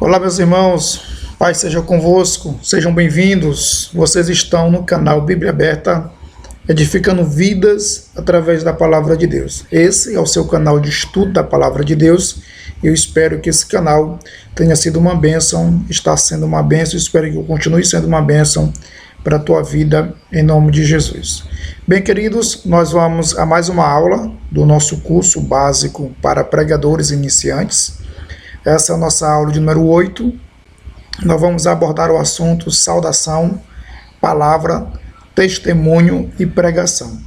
Olá, meus irmãos, Pai seja convosco, sejam bem-vindos. Vocês estão no canal Bíblia Aberta, edificando vidas através da Palavra de Deus. Esse é o seu canal de estudo da Palavra de Deus. Eu espero que esse canal tenha sido uma bênção, está sendo uma bênção, espero que continue sendo uma bênção para a tua vida, em nome de Jesus. Bem, queridos, nós vamos a mais uma aula do nosso curso básico para pregadores iniciantes. Essa é a nossa aula de número 8. Nós vamos abordar o assunto saudação, palavra, testemunho e pregação.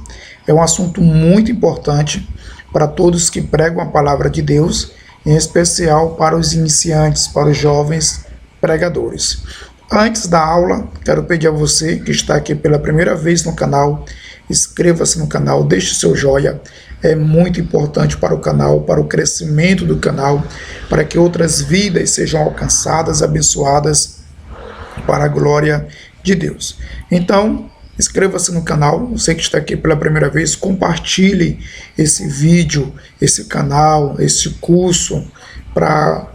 É um assunto muito importante para todos que pregam a palavra de Deus, em especial para os iniciantes, para os jovens pregadores. Antes da aula, quero pedir a você que está aqui pela primeira vez no canal, inscreva-se no canal, deixe seu joinha. É muito importante para o canal, para o crescimento do canal, para que outras vidas sejam alcançadas, abençoadas, para a glória de Deus. Então, inscreva-se no canal, você que está aqui pela primeira vez, compartilhe esse vídeo, esse canal, esse curso para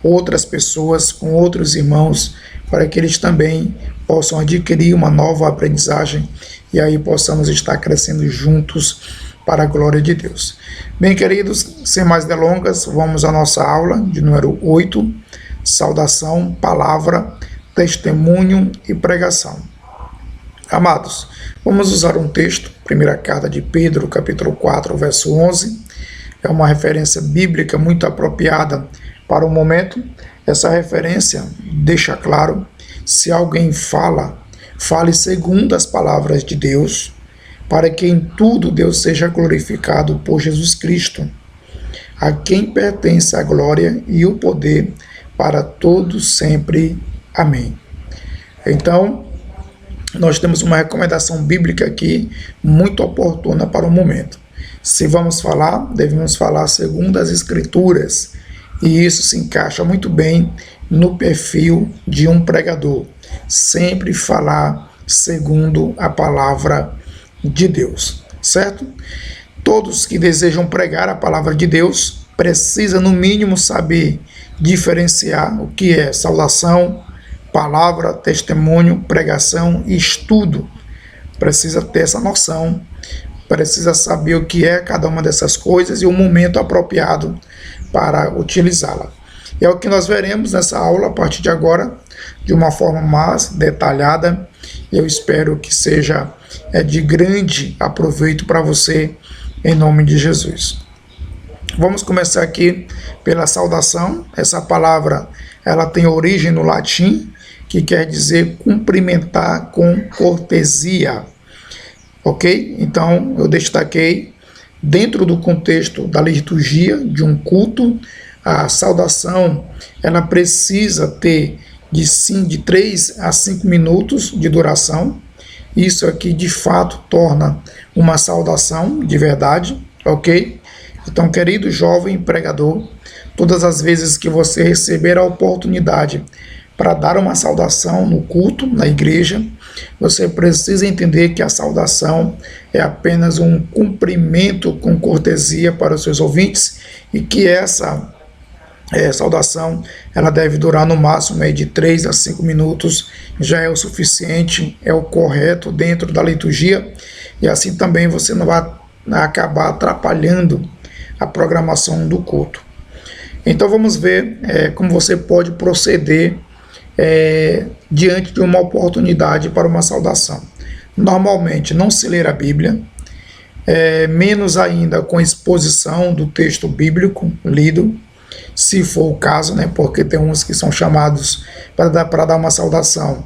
outras pessoas, com outros irmãos, para que eles também possam adquirir uma nova aprendizagem e aí possamos estar crescendo juntos para a glória de Deus. Bem, queridos, sem mais delongas, vamos à nossa aula de número 8, saudação, palavra, testemunho e pregação. Amados, vamos usar um texto, primeira carta de Pedro, capítulo 4, verso 11, é uma referência bíblica muito apropriada para o momento. Essa referência deixa claro, se alguém fale segundo as palavras de Deus, para que em tudo Deus seja glorificado por Jesus Cristo, a quem pertence a glória e o poder para todos sempre. Amém. Então, nós temos uma recomendação bíblica aqui, muito oportuna para o momento. Se vamos falar, devemos falar segundo as Escrituras, e isso se encaixa muito bem no perfil de um pregador. Sempre falar segundo a palavra de Deus, certo? Todos que desejam pregar a palavra de Deus precisam, no mínimo, saber diferenciar o que é saudação, palavra, testemunho, pregação e estudo. Precisa ter essa noção, precisa saber o que é cada uma dessas coisas e o momento apropriado para utilizá-la. É o que nós veremos nessa aula a partir de agora, de uma forma mais detalhada. Eu espero que seja de grande aproveito para você, em nome de Jesus. Vamos começar aqui pela saudação. Essa palavra ela tem origem no latim, que quer dizer cumprimentar com cortesia. Ok? Então, eu destaquei, dentro do contexto da liturgia de um culto, a saudação ela precisa ter de 3 a 5 minutos de duração. Isso aqui de fato torna uma saudação de verdade, ok? Então, querido jovem pregador, todas as vezes que você receber a oportunidade para dar uma saudação no culto, na igreja, você precisa entender que a saudação é apenas um cumprimento com cortesia para os seus ouvintes e que essa saudação ela deve durar no máximo de 3 a 5 minutos, já é o suficiente, é o correto dentro da liturgia, e assim também você não vai acabar atrapalhando a programação do culto. Então vamos ver como você pode proceder diante de uma oportunidade para uma saudação. Normalmente não se ler a Bíblia, menos ainda com exposição do texto bíblico lido, se for o caso, porque tem uns que são chamados para dar uma saudação.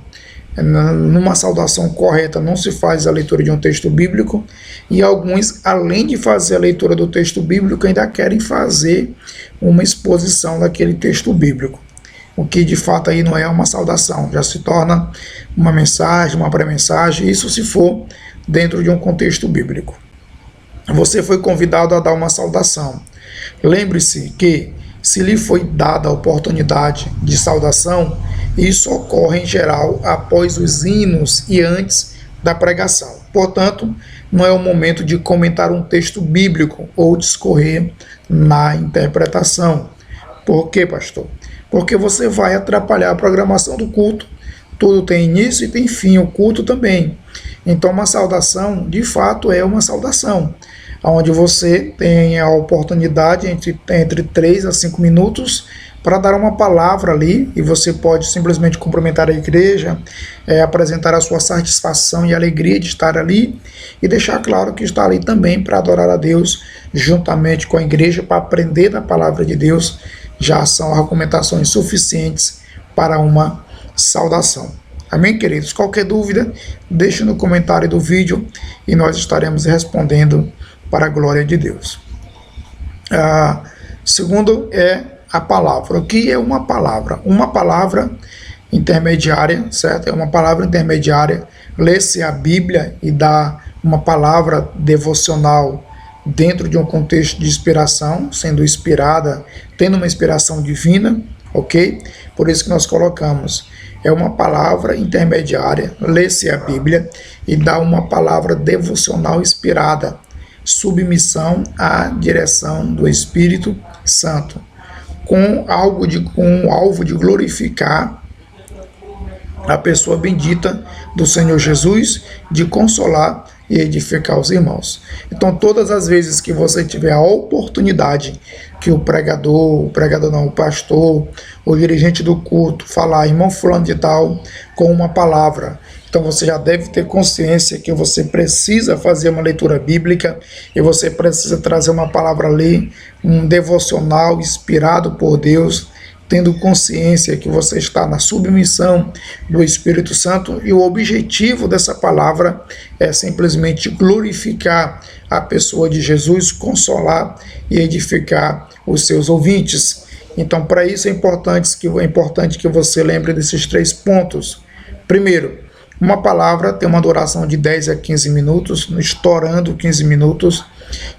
Numa saudação correta não se faz a leitura de um texto bíblico, e alguns, além de fazer a leitura do texto bíblico, ainda querem fazer uma exposição daquele texto bíblico, o que de fato aí não é uma saudação, já se torna uma mensagem, uma pré-mensagem, isso se for dentro de um contexto bíblico. Você foi convidado a dar uma saudação. Lembre-se que, se lhe foi dada a oportunidade de saudação, isso ocorre em geral após os hinos e antes da pregação. Portanto, não é o momento de comentar um texto bíblico ou discorrer na interpretação. Por quê, pastor? porque você vai atrapalhar a programação do culto. Tudo tem início e tem fim, o culto também. Então, uma saudação, de fato, é uma saudação, onde você tem a oportunidade entre 3 a 5 minutos para dar uma palavra ali, e você pode simplesmente cumprimentar a igreja, apresentar a sua satisfação e alegria de estar ali, e deixar claro que está ali também para adorar a Deus, juntamente com a igreja, para aprender da palavra de Deus. Já são argumentações suficientes para uma saudação. Amém, queridos? Qualquer dúvida, deixe no comentário do vídeo e nós estaremos respondendo para a glória de Deus. Segundo é a palavra. O que é uma palavra? Uma palavra intermediária, certo? É uma palavra intermediária. Lê-se a Bíblia e dá uma palavra devocional dentro de um contexto de inspiração, sendo inspirada, tendo uma inspiração divina, ok? Por isso que nós colocamos, é uma palavra intermediária, lê-se a Bíblia e dá uma palavra devocional inspirada, submissão à direção do Espírito Santo, com o alvo de glorificar a pessoa bendita do Senhor Jesus, de consolar e edificar os irmãos. Então, todas as vezes que você tiver a oportunidade que o pastor, o dirigente do culto falar, irmão fulano de tal, com uma palavra, então você já deve ter consciência que você precisa fazer uma leitura bíblica e você precisa trazer uma palavra ali, um devocional inspirado por Deus, tendo consciência que você está na submissão do Espírito Santo, e o objetivo dessa palavra é simplesmente glorificar a pessoa de Jesus, consolar e edificar os seus ouvintes. Então, para isso é importante que você lembre desses 3 pontos. Primeiro, uma palavra tem uma duração de 10 a 15 minutos, estourando 15 minutos.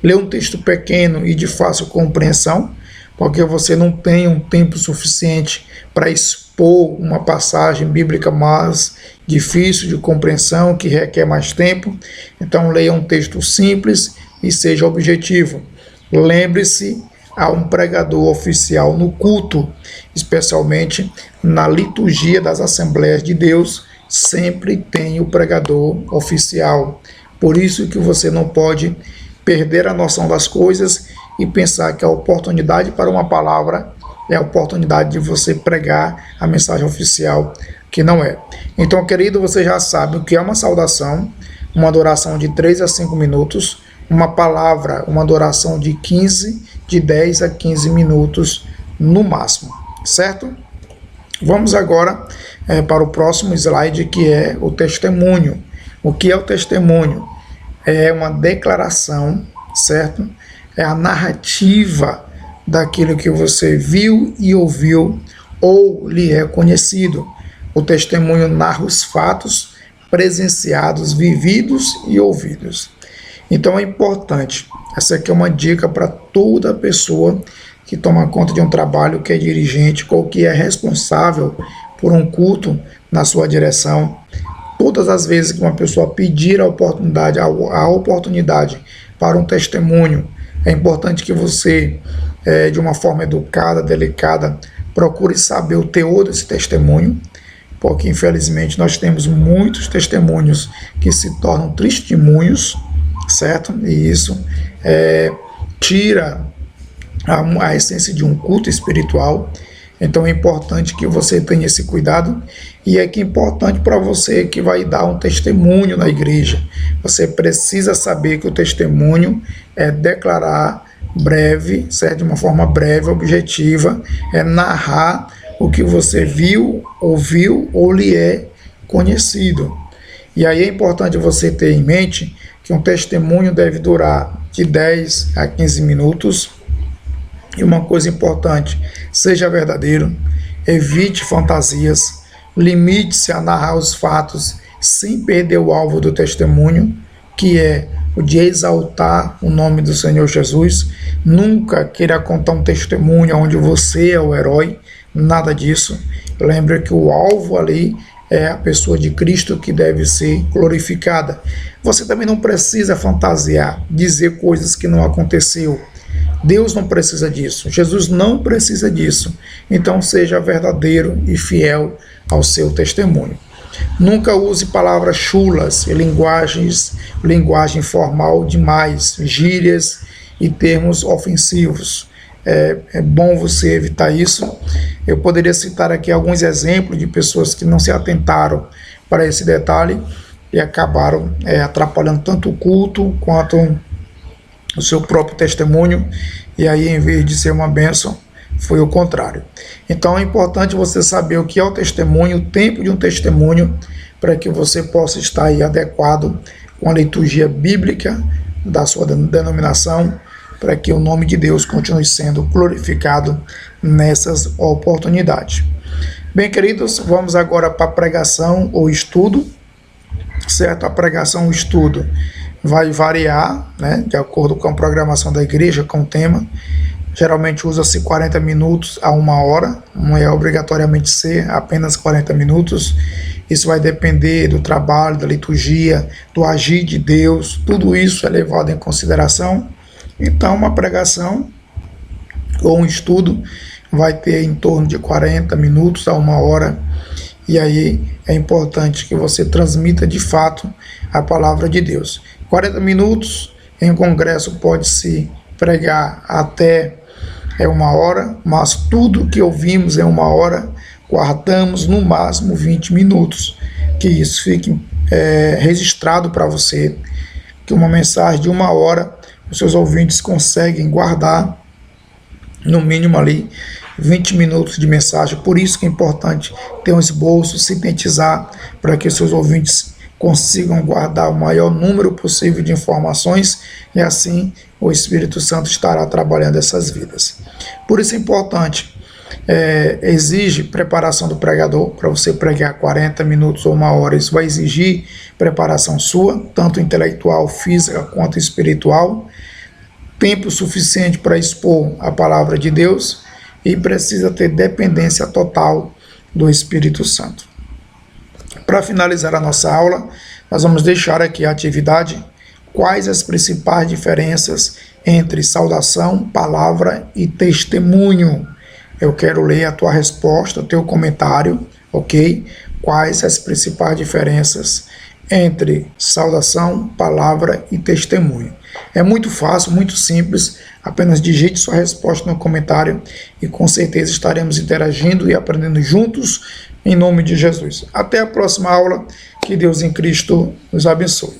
Lê um texto pequeno e de fácil compreensão, porque você não tem um tempo suficiente para expor uma passagem bíblica mais difícil de compreensão, que requer mais tempo. Então, leia um texto simples e seja objetivo. Lembre-se, há um pregador oficial no culto, especialmente na liturgia das Assembleias de Deus, sempre tem o pregador oficial. Por isso que você não pode perder a noção das coisas e pensar que a oportunidade para uma palavra é a oportunidade de você pregar a mensagem oficial, que não é. Então, querido, você já sabe o que é uma saudação, uma duração de 3 a 5 minutos, uma palavra, uma duração de 10 a 15 minutos no máximo, certo? Vamos agora para o próximo slide, que é o testemunho. O que é o testemunho? É uma declaração, certo? É a narrativa daquilo que você viu e ouviu ou lhe é conhecido. O testemunho narra os fatos presenciados, vividos e ouvidos. Então é importante, essa aqui é uma dica para toda pessoa que toma conta de um trabalho, que é dirigente ou que é responsável por um culto na sua direção. Todas as vezes que uma pessoa pedir a oportunidade para um testemunho, é importante que você, de uma forma educada, delicada, procure saber o teor desse testemunho, porque infelizmente nós temos muitos testemunhos que se tornam testemunhos, certo? E isso tira a essência de um culto espiritual. Então é importante que você tenha esse cuidado, e é que é importante para você que vai dar um testemunho na igreja. Você precisa saber que o testemunho é declarar breve, certo? De uma forma breve, objetiva, é narrar o que você viu, ouviu ou lhe é conhecido. E aí é importante você ter em mente que um testemunho deve durar de 10 a 15 minutos. E uma coisa importante, seja verdadeiro, evite fantasias, limite-se a narrar os fatos sem perder o alvo do testemunho, que é o de exaltar o nome do Senhor Jesus. Nunca queira contar um testemunho onde você é o herói, nada disso. Lembre que o alvo ali é a pessoa de Cristo que deve ser glorificada. Você também não precisa fantasiar, dizer coisas que não aconteceu. Deus não precisa disso, Jesus não precisa disso. Então seja verdadeiro e fiel ao seu testemunho. Nunca use palavras chulas e linguagem formal demais, gírias e termos ofensivos. É bom você evitar isso. Eu poderia citar aqui alguns exemplos de pessoas que não se atentaram para esse detalhe e acabaram atrapalhando tanto o culto quanto o seu próprio testemunho, e aí, em vez de ser uma bênção, foi o contrário. Então é importante você saber o que é o testemunho, o tempo de um testemunho, para que você possa estar aí adequado com a liturgia bíblica da sua denominação, para que o nome de Deus continue sendo glorificado nessas oportunidades. Bem, queridos, vamos agora para a pregação ou estudo, certo? A pregação ou estudo vai variar, né, de acordo com a programação da igreja, com o tema. Geralmente usa-se 40 minutos a 1 hora, não é obrigatoriamente ser apenas 40 minutos. Isso vai depender do trabalho, da liturgia, do agir de Deus, tudo isso é levado em consideração. Então, uma pregação ou um estudo vai ter em torno de 40 minutos a 1 hora, e aí é importante que você transmita de fato a palavra de Deus. 40 minutos em um congresso pode-se pregar até 1 hora, mas tudo que ouvimos em 1 hora, guardamos no máximo 20 minutos, que isso fique registrado para você, que uma mensagem de 1 hora, os seus ouvintes conseguem guardar no mínimo ali 20 minutos de mensagem. Por isso que é importante ter um esboço, sintetizar, para que os seus ouvintes consigam guardar o maior número possível de informações, e assim o Espírito Santo estará trabalhando essas vidas. Por isso é importante, exige preparação do pregador. Para você pregar 40 minutos ou 1 hora, isso vai exigir preparação sua, tanto intelectual, física quanto espiritual, tempo suficiente para expor a palavra de Deus, e precisa ter dependência total do Espírito Santo. Para finalizar a nossa aula, nós vamos deixar aqui a atividade: quais as principais diferenças entre saudação, palavra e testemunho? Eu quero ler a tua resposta, o teu comentário, ok? Quais as principais diferenças entre saudação, palavra e testemunho? É muito fácil, muito simples, apenas digite sua resposta no comentário e com certeza estaremos interagindo e aprendendo juntos, em nome de Jesus. Até a próxima aula, que Deus em Cristo nos abençoe.